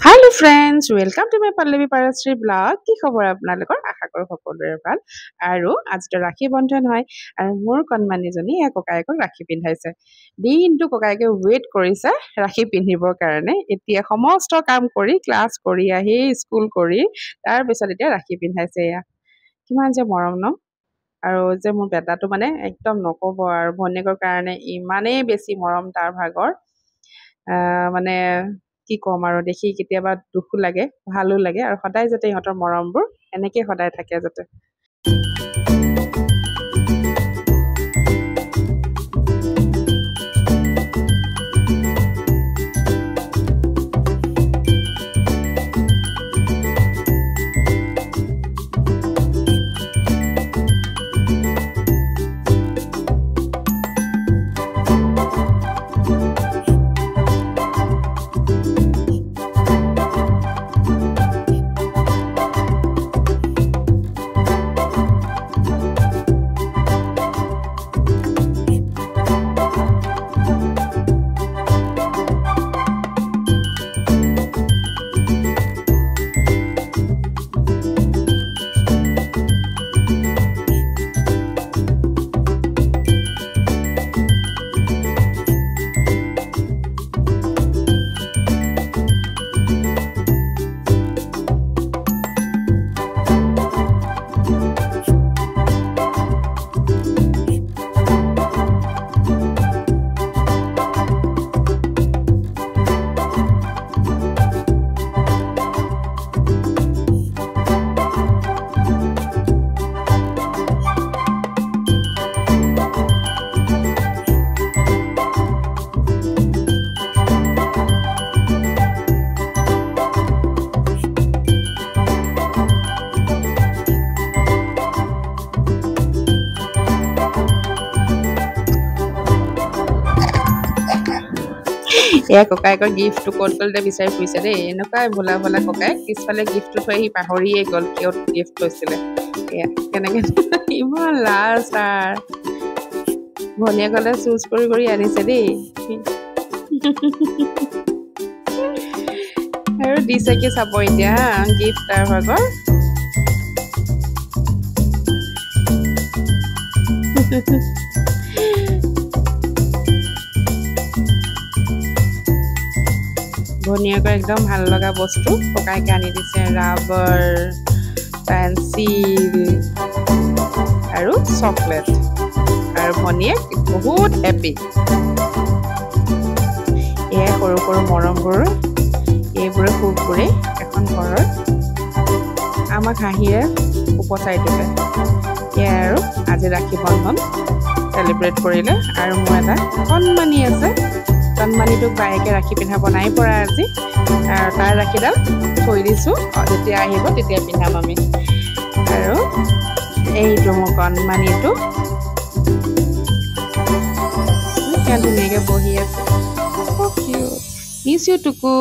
Hello friends, welcome to my Pallavi Parasri blog. কি খবৰ আপোনালোকৰ আশা কৰো সকলোৰে ভাল আৰু আজি ৰাখি বন্ধন হয় আৰু মোৰ কণমানিজনী ককায়েকক ৰাখি পিন্ধাইছে দিনটো ককায়েকে ওয়েট কৰিছে ৰাখি পিন্ধিবৰ কাৰণে এতিয়া সমস্ত কাম কৰি ক্লাছ কৰি আহি স্কুল কৰি তাৰ পিছত এতিয়া ৰাখি পিন্ধাইছে কিমান যে মৰম ন আৰু যে মোৰ বেটাটো মানে একদম নকব আৰু ভনিয়েকৰ কাৰণে ইমানেই বেছি মৰম তাৰ ভাগৰ মানে কি কম আৰু দেখি কেতিয়াবা দুখো লাগে ভালো লাগে আৰু সদায় যাতে ইহঁতৰ মৰমবোৰ এনেকৈ সদায় থাকে যাতে ককায়েকৰ গিফ্টটো ক'ত গ'লতে বিচাৰি ফুৰিছে দেই এনেকুৱাই ভোলা ভোলা ককায়েক পিছফালে গিফ্টটো থৈ আহি পাহৰিয়ে গ'ল কিয় গিফ্ট লৈছিলে কেনেকৈ ইমান লাজ তাৰ ভনীয়েকলে চুজ কৰি কৰি আনিছে দেই আৰু দিছে কি চাব এতিয়া গিফ্ট তাৰ ভাগৰ ভনীয়েকৰ একদম ভাল লগা বস্তু ককায়েকে আনি দিছে ৰাবাৰ পেঞ্চিল আৰু চকলেট আৰু ভনীয়েক বহুত হেপী এয়া সৰু সৰু মৰমবোৰ এইবোৰে সুখবোৰে এখন ঘৰৰ আমাক হাঁহিৰে উপচাই দিলে এয়া আৰু আজি ৰাখি বন্ধন চেলিব্ৰেট কৰিলে আৰু মোৰ এটা কণমানি আছে কণমানিটোক বায়েকে ৰাখি পিন্ধাব নাই পৰা আজি আৰু তাৰ ৰাখিডাল থৈ দিছোঁ যেতিয়া আহিব তেতিয়া পিন্ধাম আমি আৰু এইটো মোৰ কণমানিটো ধুনীয়াকৈ বহি আছে মিছ ইউ টুকু